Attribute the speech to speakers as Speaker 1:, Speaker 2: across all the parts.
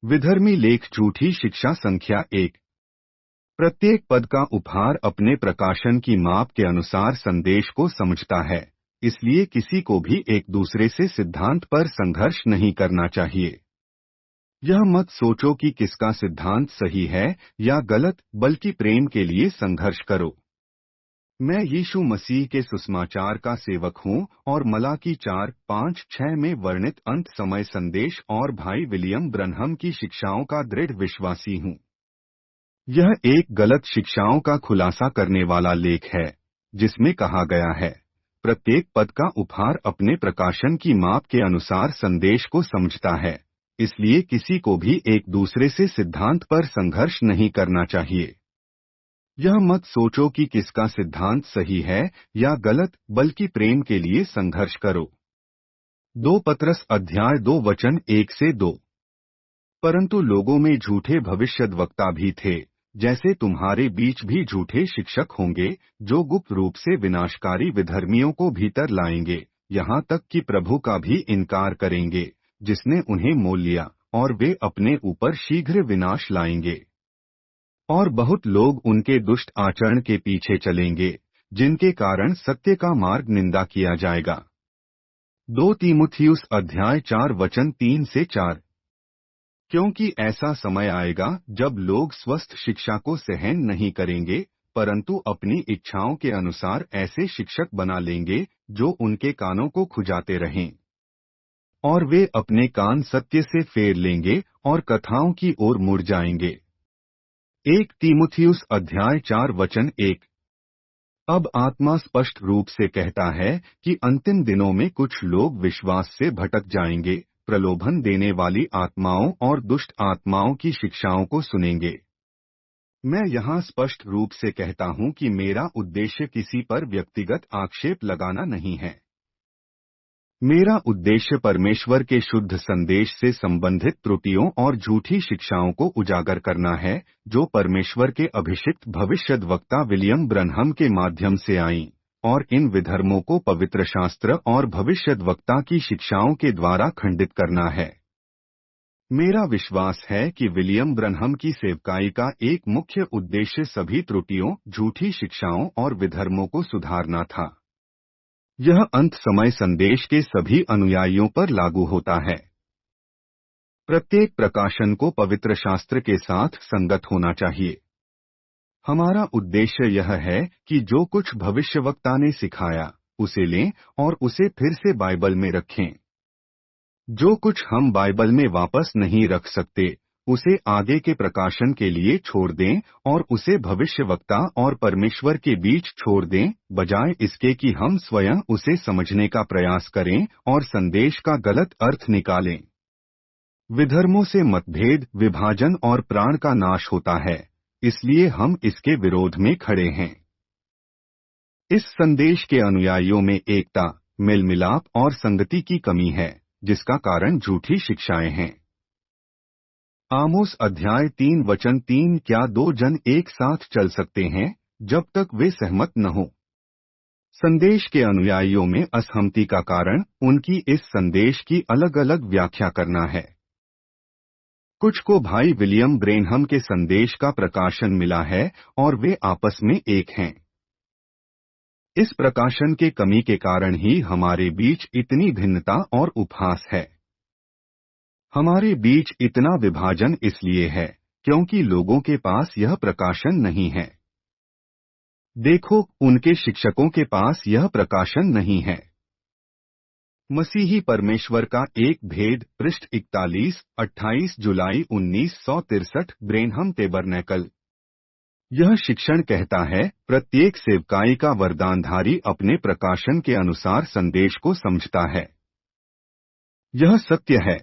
Speaker 1: विधर्मी लेख झूठी शिक्षा संख्या 1। प्रत्येक पद का उपहार अपने प्रकाशन की माप के अनुसार संदेश को समझता है, इसलिए किसी को भी एक दूसरे से सिद्धांत पर संघर्ष नहीं करना चाहिए। यह मत सोचो कि किसका सिद्धांत सही है या गलत, बल्कि प्रेम के लिए संघर्ष करो। मैं यीशु मसीह के सुसमाचार का सेवक हूँ और मलाकी 4:5-6 में वर्णित अंत समय संदेश और भाई विलियम ब्रनहम की शिक्षाओं का दृढ़ विश्वासी हूँ। यह एक गलत शिक्षाओं का खुलासा करने वाला लेख है, जिसमें कहा गया है, प्रत्येक पद का उपहार अपने प्रकाशन की माप के अनुसार संदेश को समझता है, इसलिए किसी को भी एक दूसरे से सिद्धांत पर संघर्ष नहीं करना चाहिए। यह मत सोचो कि किसका सिद्धांत सही है या गलत, बल्कि प्रेम के लिए संघर्ष करो। 2 पतरस अध्याय 2 वचन 1-2। परंतु लोगों में झूठे भविष्यद्वक्ता भी थे, जैसे तुम्हारे बीच भी झूठे शिक्षक होंगे, जो गुप्त रूप से विनाशकारी विधर्मियों को भीतर लाएंगे, यहाँ तक कि प्रभु का भी इनकार करेंगे, जिसने उन्हें मोल लिया, और वे अपने ऊपर शीघ्र विनाश लाएंगे। और बहुत लोग उनके दुष्ट आचरण के पीछे चलेंगे, जिनके कारण सत्य का मार्ग निंदा किया जाएगा। 2 तीमुथियुस अध्याय 4 वचन 3-4। क्योंकि ऐसा समय आएगा जब लोग स्वस्थ शिक्षा को सहन नहीं करेंगे, परंतु अपनी इच्छाओं के अनुसार ऐसे शिक्षक बना लेंगे जो उनके कानों को खुजाते रहें। और वे अपने कान सत्य से फेर लेंगे और कथाओं की ओर मुड़ जाएंगे। 1 तीमुथियुस अध्याय 4 वचन 1। अब आत्मा स्पष्ट रूप से कहता है कि अंतिम दिनों में कुछ लोग विश्वास से भटक जाएंगे, प्रलोभन देने वाली आत्माओं और दुष्ट आत्माओं की शिक्षाओं को सुनेंगे। मैं यहाँ स्पष्ट रूप से कहता हूँ कि मेरा उद्देश्य किसी पर व्यक्तिगत आक्षेप लगाना नहीं है। मेरा उद्देश्य परमेश्वर के शुद्ध संदेश से संबंधित त्रुटियों और झूठी शिक्षाओं को उजागर करना है, जो परमेश्वर के अभिषिक्त भविष्यद्वक्ता विलियम ब्रनहम के माध्यम से आईं, और इन विधर्मों को पवित्र शास्त्र और भविष्यद्वक्ता की शिक्षाओं के द्वारा खंडित करना है। मेरा विश्वास है कि विलियम ब्रनहम की सेवकाई का एक मुख्य उद्देश्य सभी त्रुटियों, झूठी शिक्षाओं और विधर्मों को सुधारना था। यह अंत समय संदेश के सभी अनुयायियों पर लागू होता है। प्रत्येक प्रकाशन को पवित्र शास्त्र के साथ संगत होना चाहिए। हमारा उद्देश्य यह है कि जो कुछ भविष्यवक्ता ने सिखाया, उसे लें और उसे फिर से बाइबल में रखें। जो कुछ हम बाइबल में वापस नहीं रख सकते, उसे आगे के प्रकाशन के लिए छोड़ दें और उसे भविष्यवक्ता और परमेश्वर के बीच छोड़ दें, बजाय इसके कि हम स्वयं उसे समझने का प्रयास करें और संदेश का गलत अर्थ निकालें। विधर्मों से मतभेद, विभाजन और प्राण का नाश होता है, इसलिए हम इसके विरोध में खड़े हैं। इस संदेश के अनुयायियों में एकता, मेल मिलाप और संगति की कमी है, जिसका कारण झूठी शिक्षाएं हैं। आमोस अध्याय 3 वचन 3। क्या 2 जन एक साथ चल सकते हैं जब तक वे सहमत न हो? संदेश के अनुयायियों में असहमति का कारण उनकी इस संदेश की अलग अलग व्याख्या करना है। कुछ को भाई विलियम ब्रेनहम के संदेश का प्रकाशन मिला है और वे आपस में एक हैं। इस प्रकाशन के कमी के कारण ही हमारे बीच इतनी भिन्नता और उपहास है। हमारे बीच इतना विभाजन इसलिए है क्योंकि लोगों के पास यह प्रकाशन नहीं है। देखो, उनके शिक्षकों के पास यह प्रकाशन नहीं है। मसीही परमेश्वर का एक भेद, पृष्ठ 41-28 जुलाई 1963। ब्रेनहम तेबरनैकल। यह शिक्षण कहता है, प्रत्येक सेवकाई का वरदानधारी अपने प्रकाशन के अनुसार संदेश को समझता है। यह सत्य है,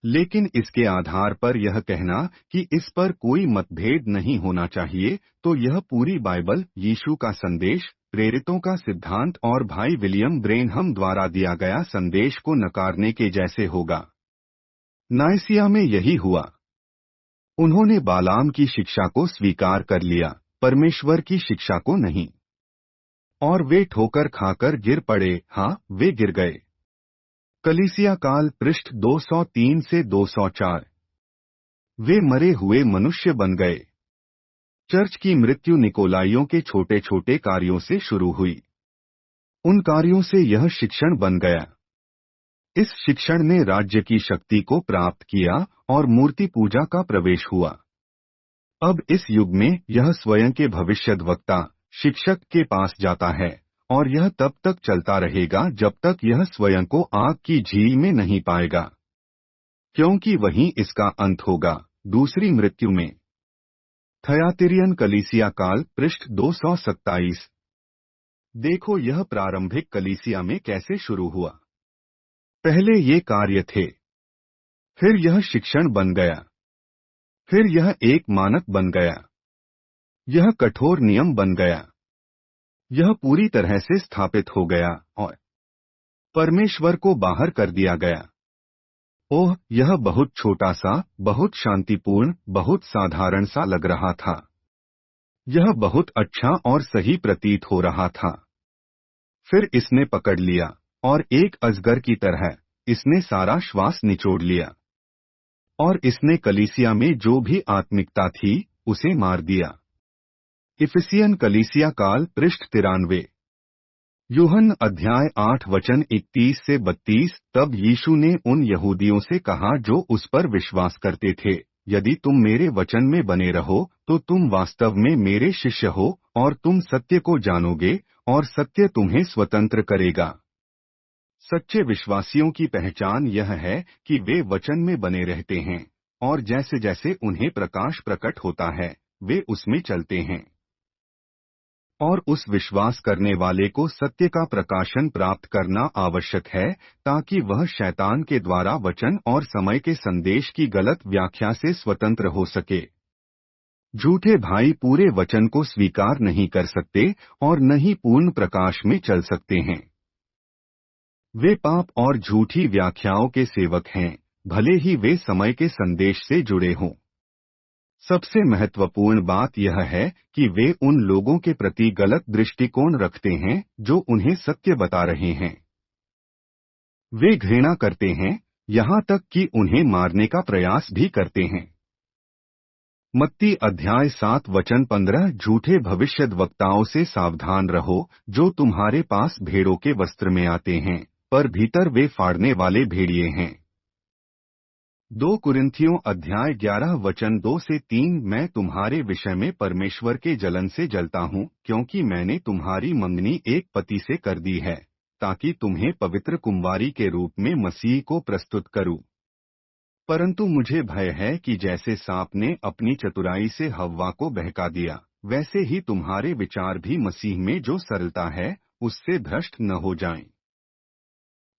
Speaker 1: लेकिन इसके आधार पर यह कहना कि इस पर कोई मतभेद नहीं होना चाहिए, तो यह पूरी बाइबल, यीशु का संदेश, प्रेरितों का सिद्धांत और भाई विलियम ब्रेनहम द्वारा दिया गया संदेश को नकारने के जैसे होगा। नाइसिया में यही हुआ। उन्होंने बालाम की शिक्षा को स्वीकार कर लिया, परमेश्वर की शिक्षा को नहीं। और वे ठोकर खाकर गिर पड़े, हाँ, वे गिर गए। कलीसिया काल पृष्ठ 203 से 204। वे मरे हुए मनुष्य बन गए। चर्च की मृत्यु निकोलाइयों के छोटे छोटे कार्यों से शुरू हुई। उन कार्यों से यह शिक्षण बन गया। इस शिक्षण ने राज्य की शक्ति को प्राप्त किया और मूर्ति पूजा का प्रवेश हुआ। अब इस युग में यह स्वयं के भविष्यद्वक्ता शिक्षक के पास जाता है और यह तब तक चलता रहेगा जब तक यह स्वयं को आग की झील में नहीं पाएगा, क्योंकि वहीं इसका अंत होगा, दूसरी मृत्यु में। थयातिरियन कलीसिया काल पृष्ठ 227। देखो यह प्रारंभिक कलीसिया में कैसे शुरू हुआ। पहले ये कार्य थे, फिर यह शिक्षण बन गया, फिर यह एक मानक बन गया, यह कठोर नियम बन गया, यह पूरी तरह से स्थापित हो गया और परमेश्वर को बाहर कर दिया गया। ओह, यह बहुत छोटा सा, बहुत शांतिपूर्ण, बहुत साधारण सा लग रहा था। यह बहुत अच्छा और सही प्रतीत हो रहा था। फिर इसने पकड़ लिया और एक अजगर की तरह इसने सारा श्वास निचोड़ लिया और इसने कलीसिया में जो भी आत्मिकता थी उसे मार दिया। इफिसियन कलीसिया काल पृष्ठ 93। यूहन्ना अध्याय 8 वचन 31 से 32। तब यीशु ने उन यहूदियों से कहा जो उस पर विश्वास करते थे, यदि तुम मेरे वचन में बने रहो तो तुम वास्तव में मेरे शिष्य हो और तुम सत्य को जानोगे और सत्य तुम्हें स्वतंत्र करेगा। सच्चे विश्वासियों की पहचान यह है कि वे वचन में बने रहते हैं और जैसे जैसे उन्हें प्रकाश प्रकट होता है वे उसमें चलते हैं। और उस विश्वास करने वाले को सत्य का प्रकाशन प्राप्त करना आवश्यक है ताकि वह शैतान के द्वारा वचन और समय के संदेश की गलत व्याख्या से स्वतंत्र हो सके। झूठे भाई पूरे वचन को स्वीकार नहीं कर सकते और न ही पूर्ण प्रकाश में चल सकते हैं। वे पाप और झूठी व्याख्याओं के सेवक हैं, भले ही वे समय के संदेश से जुड़े हों। सबसे महत्वपूर्ण बात यह है कि वे उन लोगों के प्रति गलत दृष्टिकोण रखते हैं जो उन्हें सत्य बता रहे हैं। वे घृणा करते हैं, यहाँ तक कि उन्हें मारने का प्रयास भी करते हैं। मत्ती अध्याय 7 वचन 15। झूठे भविष्यद्वक्ताओं से सावधान रहो जो तुम्हारे पास भेड़ों के वस्त्र में आते हैं पर भीतर वे फाड़ने वाले भेड़िए हैं। 2 कुरिन्थियों अध्याय 11 वचन 2 से 3। मैं तुम्हारे विषय में परमेश्वर के जलन से जलता हूँ क्योंकि मैंने तुम्हारी मंगनी एक पति से कर दी है ताकि तुम्हें पवित्र कुंवारी के रूप में मसीह को प्रस्तुत करूँ। परंतु मुझे भय है कि जैसे सांप ने अपनी चतुराई से हव्वा को बहका दिया वैसे ही तुम्हारे विचार भी मसीह में जो सरलता है उससे भ्रष्ट न हो जाएं।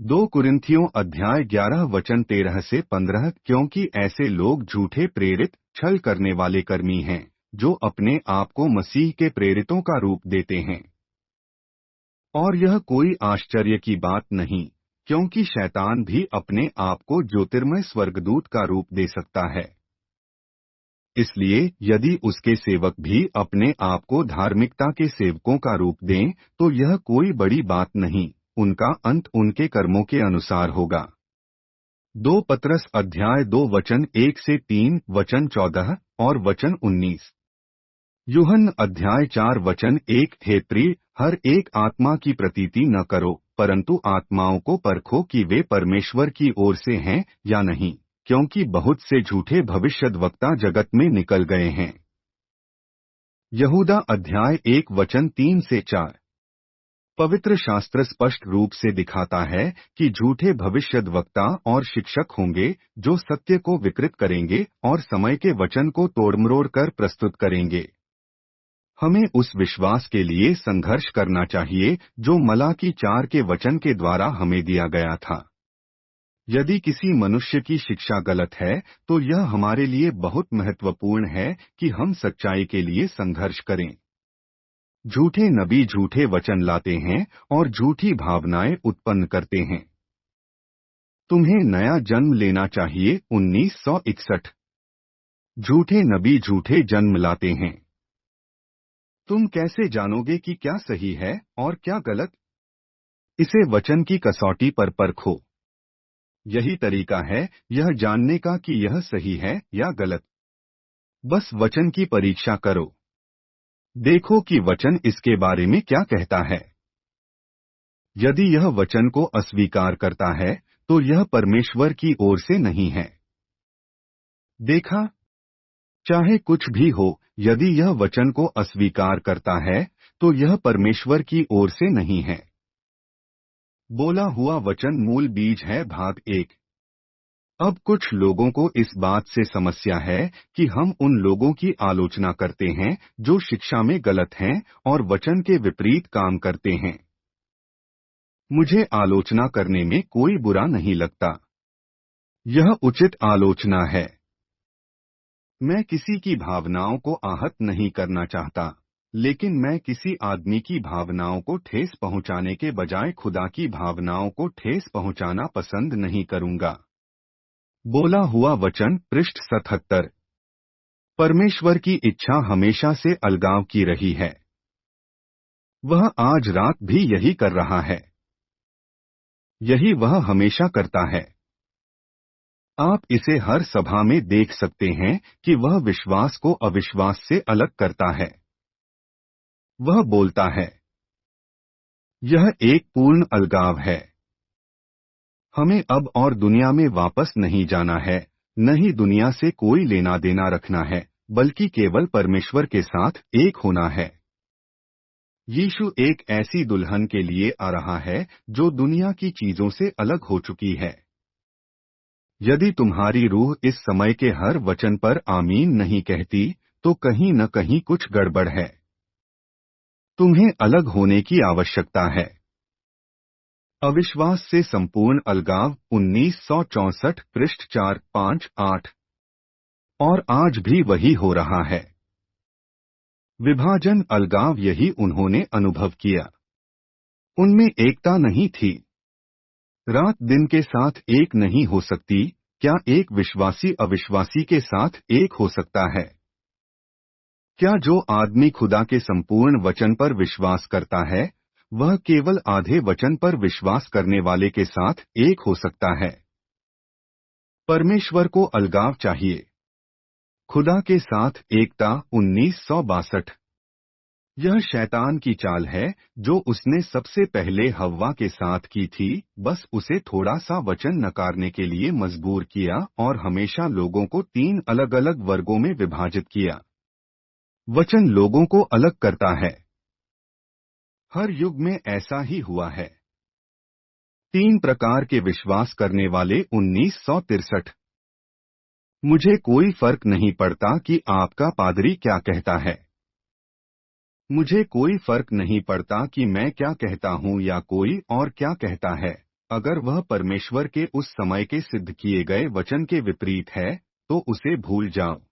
Speaker 1: 2 कुरिन्थियों अध्याय 11 वचन 13 से 15। क्योंकि ऐसे लोग झूठे प्रेरित छल करने वाले कर्मी हैं जो अपने आप को मसीह के प्रेरितों का रूप देते हैं। और यह कोई आश्चर्य की बात नहीं, क्योंकि शैतान भी अपने आप को ज्योतिर्मय स्वर्गदूत का रूप दे सकता है। इसलिए यदि उसके सेवक भी अपने आप को धार्मिकता के सेवकों का रूप दें तो यह कोई बड़ी बात नहीं, उनका अंत उनके कर्मों के अनुसार होगा। 2 पतरस अध्याय 2 वचन 1 से 3 वचन 14 और वचन 19। यूहन्ना अध्याय 4 वचन 1। हे प्रिय, हर एक आत्मा की प्रतीति न करो परंतु आत्माओं को परखो कि वे परमेश्वर की ओर से हैं या नहीं, क्योंकि बहुत से झूठे भविष्यद्वक्ता जगत में निकल गए हैं। यहूदा अध्याय 1 वचन 3 से 4। पवित्र शास्त्र स्पष्ट रूप से दिखाता है कि झूठे भविष्यद्वक्ता और शिक्षक होंगे जो सत्य को विकृत करेंगे और समय के वचन को तोड़मरोड़ कर प्रस्तुत करेंगे। हमें उस विश्वास के लिए संघर्ष करना चाहिए जो मलाकी 4 के वचन के द्वारा हमें दिया गया था। यदि किसी मनुष्य की शिक्षा गलत है तो यह हमारे लिए बहुत महत्वपूर्ण है कि हम सच्चाई के लिए संघर्ष करें। झूठे नबी झूठे वचन लाते हैं और झूठी भावनाएं उत्पन्न करते हैं। तुम्हें नया जन्म लेना चाहिए 1961। झूठे नबी झूठे जन्म लाते हैं। तुम कैसे जानोगे कि क्या सही है और क्या गलत? इसे वचन की कसौटी पर परखो। यही तरीका है यह जानने का कि यह सही है या गलत। बस वचन की परीक्षा करो। देखो कि वचन इसके बारे में क्या कहता है। यदि यह वचन को अस्वीकार करता है तो यह परमेश्वर की ओर से नहीं है। देखा, चाहे कुछ भी हो, यदि यह वचन को अस्वीकार करता है तो यह परमेश्वर की ओर से नहीं है। बोला हुआ वचन मूल बीज है। भाग 1। अब कुछ लोगों को इस बात से समस्या है कि हम उन लोगों की आलोचना करते हैं जो शिक्षा में गलत हैं और वचन के विपरीत काम करते हैं। मुझे आलोचना करने में कोई बुरा नहीं लगता। यह उचित आलोचना है। मैं किसी की भावनाओं को आहत नहीं करना चाहता, लेकिन मैं किसी आदमी की भावनाओं को ठेस पहुंचाने के बजाय खुदा की भावनाओं को ठेस पहुंचाना पसंद नहीं करूंगा। बोला हुआ वचन पृष्ठ 77। परमेश्वर की इच्छा हमेशा से अलगाव की रही है। वह आज रात भी यही कर रहा है। यही वह हमेशा करता है। आप इसे हर सभा में देख सकते हैं कि वह विश्वास को अविश्वास से अलग करता है। वह बोलता है। यह एक पूर्ण अलगाव है। हमें अब और दुनिया में वापस नहीं जाना है, न ही दुनिया से कोई लेना देना रखना है, बल्कि केवल परमेश्वर के साथ एक होना है। यीशु एक ऐसी दुल्हन के लिए आ रहा है जो दुनिया की चीजों से अलग हो चुकी है। यदि तुम्हारी रूह इस समय के हर वचन पर आमीन नहीं कहती, तो कहीं न कहीं कुछ गड़बड़ है। तुम्हें अलग होने की आवश्यकता है। अविश्वास से संपूर्ण अलगाव 1964 पृष्ठ 4-5-8। और आज भी वही हो रहा है। विभाजन अलगाव यही उन्होंने अनुभव किया। उनमें एकता नहीं थी। रात दिन के साथ एक नहीं हो सकती। क्या एक विश्वासी अविश्वासी के साथ एक हो सकता है? क्या जो आदमी खुदा के संपूर्ण वचन पर विश्वास करता है, वह केवल आधे वचन पर विश्वास करने वाले के साथ एक हो सकता है? परमेश्वर को अलगाव चाहिए। खुदा के साथ एकता 1962। यह शैतान की चाल है जो उसने सबसे पहले हव्वा के साथ की थी, बस उसे थोड़ा सा वचन नकारने के लिए मजबूर किया और हमेशा लोगों को 3 अलग अलग वर्गों में विभाजित किया। वचन लोगों को अलग करता है। हर युग में ऐसा ही हुआ है। 3 प्रकार के विश्वास करने वाले 1963। मुझे कोई फर्क नहीं पड़ता कि आपका पादरी क्या कहता है। मुझे कोई फर्क नहीं पड़ता कि मैं क्या कहता हूँ या कोई और क्या कहता है। अगर वह परमेश्वर के उस समय के सिद्ध किए गए वचन के विपरीत है, तो उसे भूल जाओ।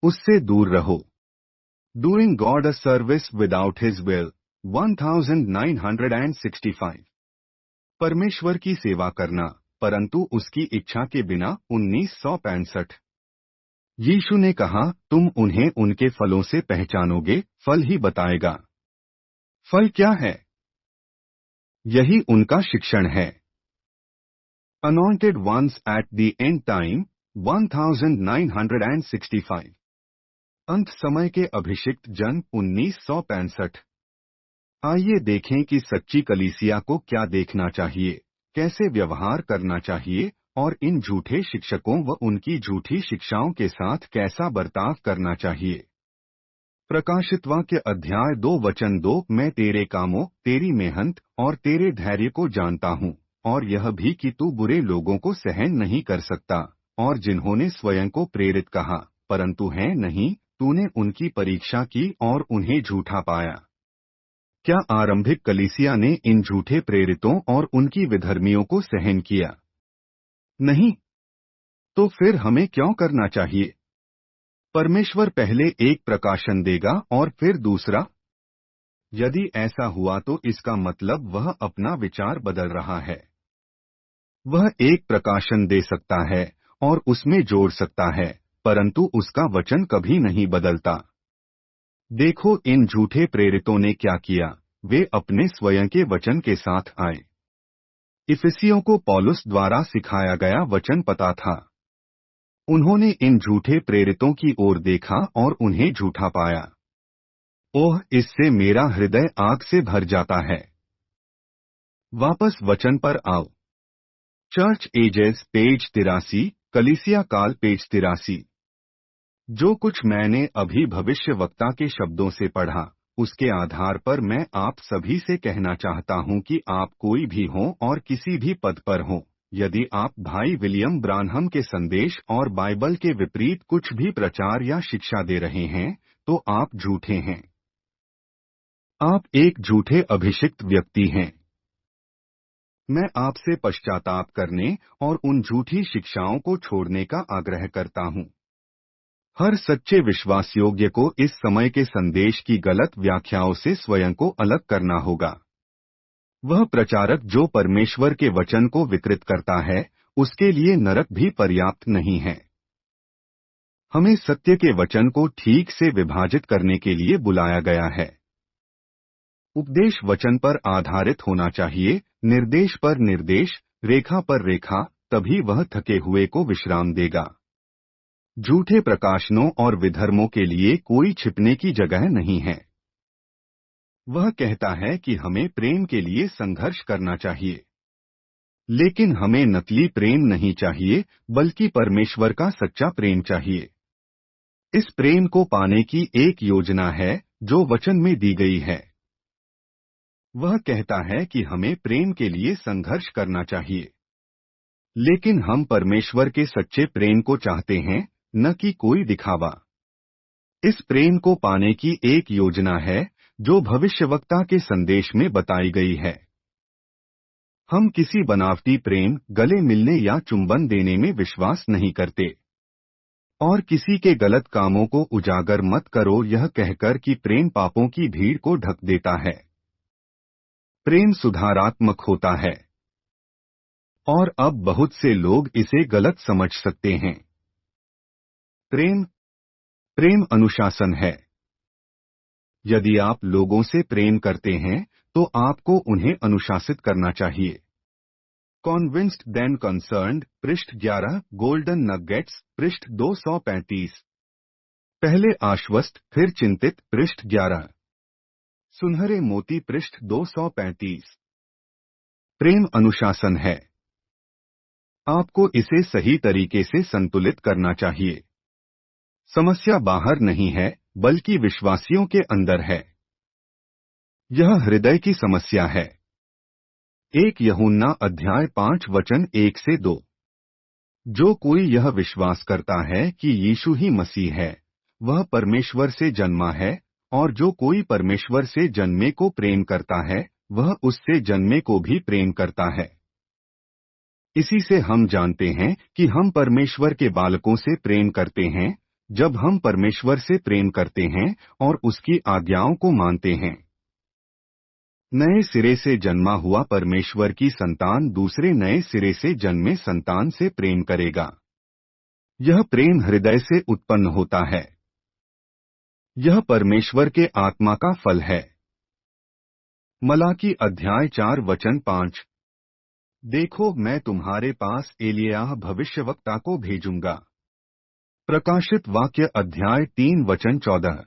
Speaker 1: उससे दूर रहो। Doing God a service without his will 1965। परमेश्वर की सेवा करना परंतु उसकी इच्छा के बिना 1965। यीशु ने कहा, तुम उन्हें उनके फलों से पहचानोगे, फल ही बताएगा। फल क्या है? यही उनका शिक्षण है। Anointed once at the end time 1965। अंत समय के अभिषिक्त जन 1965। आइए देखें कि सच्ची कलीसिया को क्या देखना चाहिए, कैसे व्यवहार करना चाहिए और इन झूठे शिक्षकों व उनकी झूठी शिक्षाओं के साथ कैसा बर्ताव करना चाहिए। प्रकाशित वाक्य अध्याय 2 वचन 2। मैं तेरे कामों, तेरी मेहनत और तेरे धैर्य को जानता हूँ, और यह भी कि तू बुरे लोगों को सहन नहीं कर सकता, और जिन्होंने स्वयं को प्रेरित कहा परंतु हैं नहीं, तूने उनकी परीक्षा की और उन्हें झूठा पाया। क्या आरंभिक कलीसिया ने इन झूठे प्रेरितों और उनकी विधर्मियों को सहन किया? नहीं। तो फिर हमें क्यों करना चाहिए? परमेश्वर पहले एक प्रकाशन देगा और फिर दूसरा। यदि ऐसा हुआ तो इसका मतलब वह अपना विचार बदल रहा है। वह एक प्रकाशन दे सकता है और उसमें जोड़ सकता है, परंतु उसका वचन कभी नहीं बदलता। देखो इन झूठे प्रेरितों ने क्या किया। वे अपने स्वयं के वचन के साथ आए। इफिसियों को पौलुस द्वारा सिखाया गया वचन पता था। उन्होंने इन झूठे प्रेरितों की ओर देखा और उन्हें झूठा पाया। ओह, इससे मेरा हृदय आग से भर जाता है। वापस वचन पर आओ। चर्च एजेस पेज 83, कलीसिया काल पेज 83। जो कुछ मैंने अभी भविष्यवक्ता के शब्दों से पढ़ा, उसके आधार पर मैं आप सभी से कहना चाहता हूं कि आप कोई भी हों और किसी भी पद पर हों, यदि आप भाई विलियम ब्रानहम के संदेश और बाइबल के विपरीत कुछ भी प्रचार या शिक्षा दे रहे हैं, तो आप झूठे हैं। आप एक झूठे अभिषिक्त व्यक्ति हैं। मैं आपसे पश्चाताप करने और उन झूठी शिक्षाओं को छोड़ने का आग्रह करता हूं। हर सच्चे विश्वास योग्य को इस समय के संदेश की गलत व्याख्याओं से स्वयं को अलग करना होगा। वह प्रचारक जो परमेश्वर के वचन को विकृत करता है, उसके लिए नरक भी पर्याप्त नहीं है। हमें सत्य के वचन को ठीक से विभाजित करने के लिए बुलाया गया है। उपदेश वचन पर आधारित होना चाहिए, निर्देश पर निर्देश, रेखा पर रेखा, तभी वह थके हुए को विश्राम देगा। झूठे प्रकाशनों और विधर्मों के लिए कोई छिपने की जगह नहीं है। वह कहता है कि हमें प्रेम के लिए संघर्ष करना चाहिए, लेकिन हमें नकली प्रेम नहीं चाहिए, बल्कि परमेश्वर का सच्चा प्रेम चाहिए। इस प्रेम को पाने की एक योजना है जो वचन में दी गई है। वह कहता है कि हमें प्रेम के लिए संघर्ष करना चाहिए, लेकिन हम परमेश्वर के सच्चे प्रेम को चाहते हैं, न कि कोई दिखावा। इस प्रेम को पाने की एक योजना है जो भविष्यवक्ता के संदेश में बताई गई है। हम किसी बनावटी प्रेम, गले मिलने या चुंबन देने में विश्वास नहीं करते। और किसी के गलत कामों को उजागर मत करो यह कहकर कि प्रेम पापों की भीड़ को ढक देता है। प्रेम सुधारात्मक होता है। और अब बहुत से लोग इसे गलत समझ सकते हैं। प्रेम प्रेम अनुशासन है। यदि आप लोगों से प्रेम करते हैं, तो आपको उन्हें अनुशासित करना चाहिए। कॉन्विंस्ड देन कंसर्न्ड, पृष्ठ 11, गोल्डन नगेट्स, पृष्ठ 235। पहले आश्वस्त फिर चिंतित, पृष्ठ 11। सुनहरे मोती, पृष्ठ 235। प्रेम अनुशासन है। आपको इसे सही तरीके से संतुलित करना चाहिए। समस्या बाहर नहीं है, बल्कि विश्वासियों के अंदर है। यह हृदय की समस्या है। 1 यूहन्ना अध्याय 5 वचन 1 से 2। जो कोई यह विश्वास करता है कि यीशु ही मसीह है, वह परमेश्वर से जन्मा है, और जो कोई परमेश्वर से जन्मे को प्रेम करता है, वह उससे जन्मे को भी प्रेम करता है। इसी से हम जानते हैं कि हम परमेश्वर के बालकों से प्रेम करते हैं, जब हम परमेश्वर से प्रेम करते हैं और उसकी आज्ञाओं को मानते हैं। नए सिरे से जन्मा हुआ परमेश्वर की संतान दूसरे नए सिरे से जन्मे संतान से प्रेम करेगा। यह प्रेम हृदय से उत्पन्न होता है। यह परमेश्वर के आत्मा का फल है। मलाकी अध्याय 4 वचन 5। देखो, मैं तुम्हारे पास एलियाह भविष्यवक्ता को भेजूंगा। प्रकाशित वाक्य अध्याय 3 वचन 14।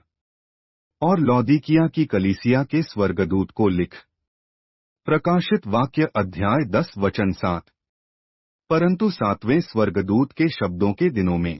Speaker 1: और लौदीकिया की कलीसिया के स्वर्गदूत को लिख। प्रकाशित वाक्य अध्याय 10 वचन 7। परंतु 7वें स्वर्गदूत के शब्दों के दिनों में